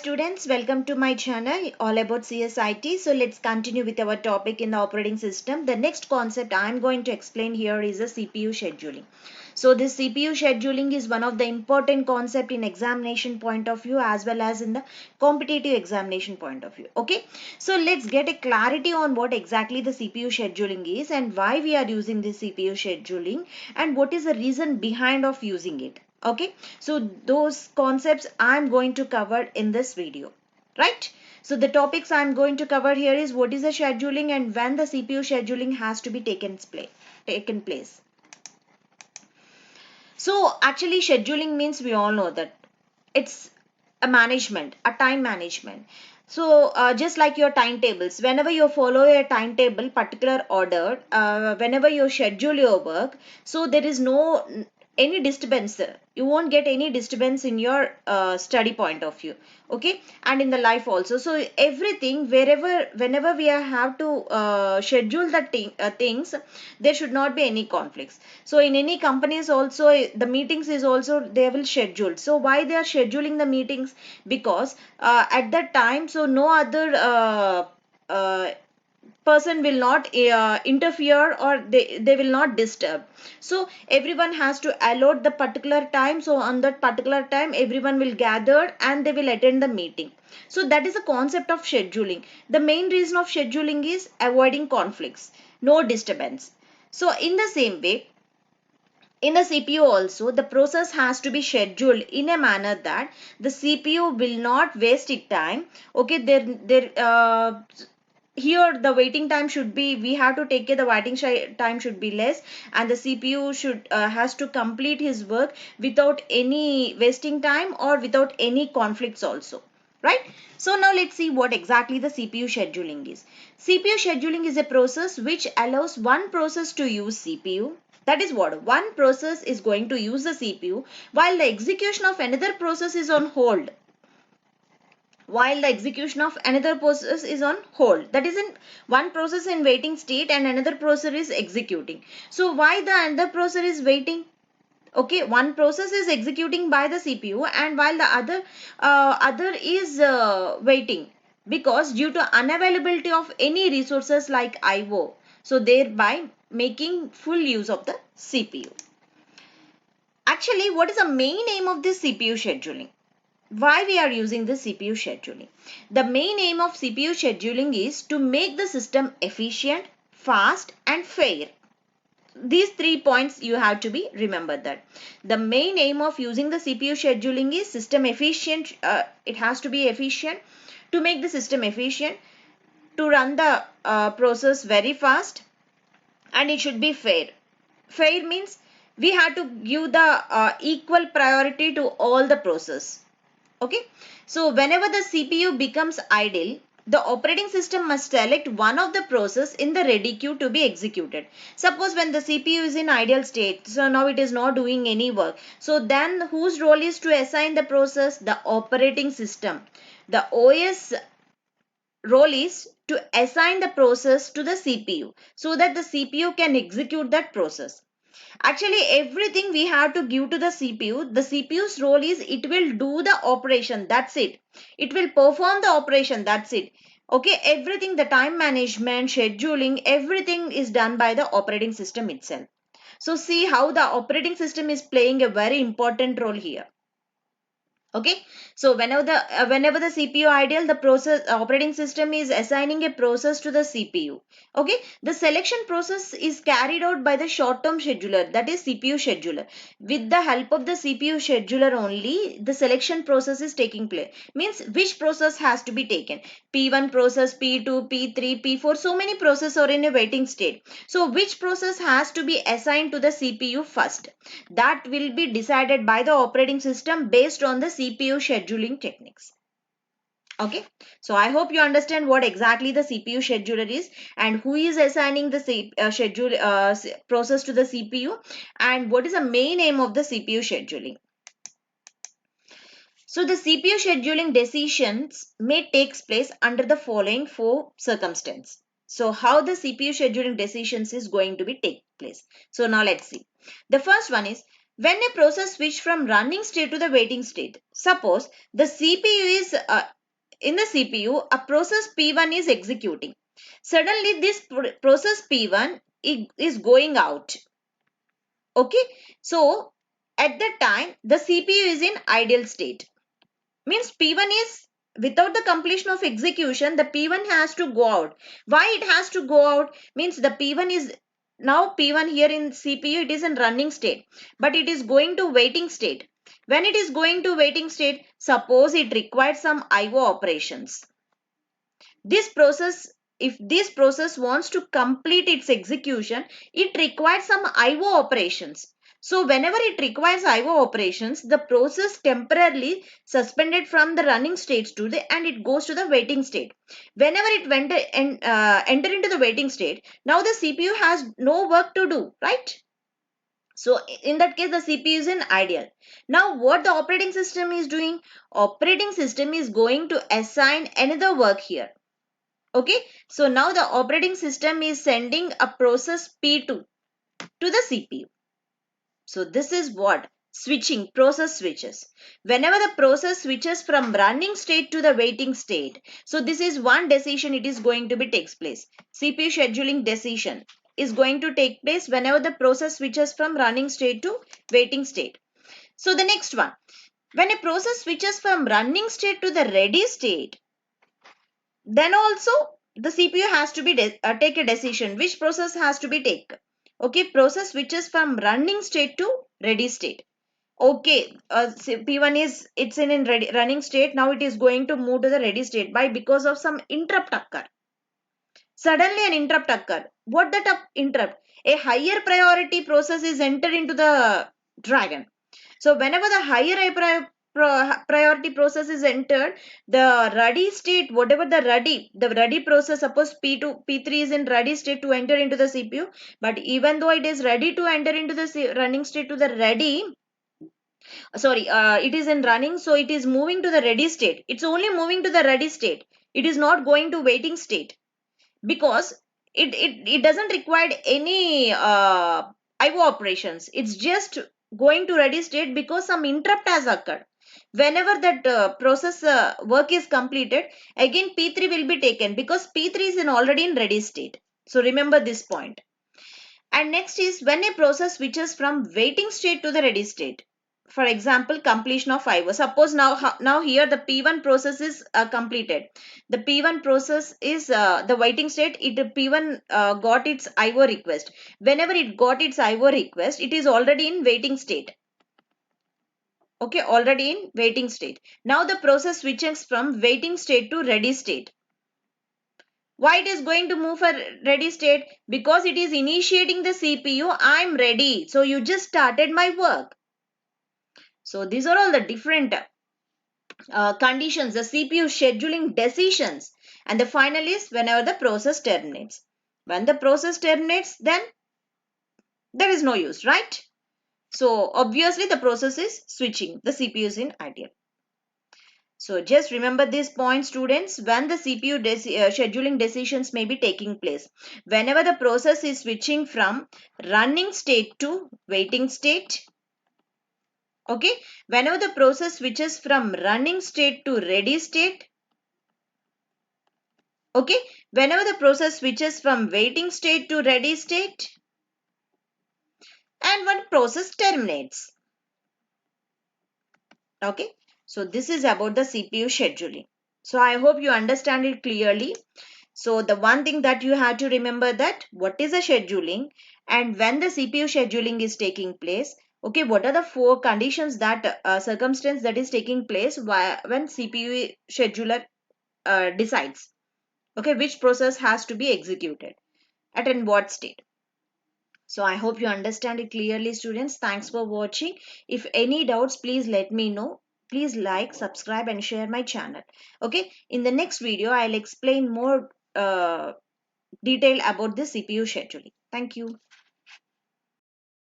students, welcome to my channel all about CSIT. So let's continue with our topic in the operating system. The next concept I am going to explain here is the CPU scheduling. So this CPU scheduling is one of the important concept in examination point of view as well as in the competitive examination point of view. Okay, so let's get a clarity on what exactly the CPU scheduling is and why we are using this CPU scheduling and what is the reason behind of using it. Okay, so those concepts I'm going to cover in this video, right? So the topics I'm going to cover here is what is the scheduling and when the CPU scheduling has to be taken place. So actually scheduling means we all know that it's a time management. So just like your timetables, whenever you follow a timetable, particular order, whenever you schedule your work, so there is no any disturbance. You won't get any disturbance in your study point of view. Okay, and in the life also. So everything whenever we have to schedule the things, there should not be any conflicts. So in any companies also the meetings is also they will schedule. So why they are scheduling the meetings? Because at that time, so no other person will not interfere or they will not disturb. So everyone has to allot the particular time. So on that particular time everyone will gather and they will attend the meeting. So that is the concept of scheduling. The main reason of scheduling is avoiding conflicts, no disturbance. So in the same way, in the CPU also, the process has to be scheduled in a manner that the CPU will not waste its time. Okay, here the waiting time should be, we have to take care the waiting time should be less, and the CPU should has to complete his work without any wasting time or without any conflicts also, right? So now let's see what exactly the CPU scheduling is. CPU scheduling is a process which allows one process to use CPU. That is what one process is going to use the CPU while the execution of another process is on hold. While the execution of another process is on hold, that is in one process in waiting state and another process is executing. So why the another process is waiting? Okay, one process is executing by the CPU and while the other is waiting because due to unavailability of any resources like IO, so thereby making full use of the CPU. Actually, what is the main aim of this CPU scheduling? Why we are using the CPU scheduling? The main aim of CPU scheduling is to make the system efficient, fast and fair. These 3 points you have to be remembered that the main aim of using the CPU scheduling is system efficient. It has to be efficient, to make the system efficient, to run the process very fast, and it should be fair. Fair means we have to give the equal priority to all the process. Okay, so whenever the CPU becomes idle, the operating system must select one of the process in the ready queue to be executed. Suppose when the CPU is in idle state, so now it is not doing any work. So then whose role is to assign the process? The operating system. The OS role is to assign the process to the CPU so that the CPU can execute that process. Actually, everything we have to give to the CPU. The CPU's role is it will do the operation. That's it. It will perform the operation. That's it. Okay, everything, the time management, scheduling, everything is done by the operating system itself. So see how the operating system is playing a very important role here. Okay, so whenever the CPU idle, the process operating system is assigning a process to the CPU. Okay, the selection process is carried out by the short term scheduler, that is CPU scheduler. With the help of the CPU scheduler only the selection process is taking place. Means which process has to be taken, P1 process, P2, P3, P4, so many processes are in a waiting state. So which process has to be assigned to the CPU first, that will be decided by the operating system based on the CPU scheduling techniques. Okay, so I hope you understand what exactly the CPU scheduler is and who is assigning the process to the CPU and what is the main aim of the CPU scheduling. So the CPU scheduling decisions may take place under the following four circumstances. So how the CPU scheduling decisions is going to be take place. So now let's see. The first one is When a process switch from running state to the waiting state, suppose the CPU is in the CPU, a process P1 is executing. Suddenly this process P1 is going out. Okay, so at that time the CPU is in ideal state. Means P1 is without the completion of execution, the P1 has to go out. Why it has to go out? Means the P1 is now P1 here in CPU, it is in running state, but it is going to waiting state. When it is going to waiting state, suppose it requires some IO operations. This process, if this process wants to complete its execution, it requires some IO operations. So whenever it requires IO operations, the process temporarily suspended from the running state to the and it goes to the waiting state. Whenever it enter into the waiting state, now the CPU has no work to do, right? So in that case, the CPU is in ideal. Now what the operating system is doing? Operating system is going to assign another work here. Okay, so now the operating system is sending a process P2 to the CPU. So this is what switching, process switches. Whenever the process switches from running state to the waiting state, so this is one decision it is going to be takes place. CPU scheduling decision is going to take place whenever the process switches from running state to waiting state. So the next one, when a process switches from running state to the ready state, then also the CPU has to be take a decision which process has to be taken. Okay, process switches from running state to ready state. Okay, P1 is it's in ready, running state. Now it is going to move to the ready state by because of some interrupt occur. Suddenly an interrupt occur. What that interrupt? A higher priority process is entered into the dragon. So whenever the higher priority process is entered, the ready state, whatever the ready process, suppose P2, P3 is in ready state to enter into the CPU, but even though it is ready to enter into the running state to the ready, sorry, it is in running, so it is moving to the ready state. It's only moving to the ready state. It is not going to waiting state because it doesn't require any IO operations. It's just going to ready state because some interrupt has occurred. Whenever that process work is completed, again P3 will be taken because P3 is in already in ready state. So remember this point. And next is when a process switches from waiting state to the ready state. For example, completion of IO. Suppose now here the P1 process is completed. The P1 process is the waiting state. P1 got its IO request. Whenever it got its IO request, it is already in waiting state. Okay, already in waiting state. Now the process switches from waiting state to ready state. Why it is going to move for ready state? Because it is initiating the CPU. I'm ready. So you just started my work. So these are all the different conditions, the CPU scheduling decisions. And the final is whenever the process terminates. When the process terminates, then there is no use, right? So obviously the process is switching. The CPU is in ideal. So just remember this point, students, when the CPU scheduling decisions may be taking place. Whenever the process is switching from running state to waiting state. Okay, whenever the process switches from running state to ready state. Okay, whenever the process switches from waiting state to ready state. And when process terminates. Okay, so this is about the CPU scheduling. So I hope you understand it clearly. So the one thing that you have to remember that what is the scheduling and when the CPU scheduling is taking place. Okay, what are the four conditions that circumstance that is taking place when CPU scheduler decides. Okay, which process has to be executed at in what state. So I hope you understand it clearly, students. Thanks for watching. If any doubts, please let me know. Please like, subscribe and share my channel. Okay, in the next video, I'll explain more detail about the CPU scheduling. Thank you.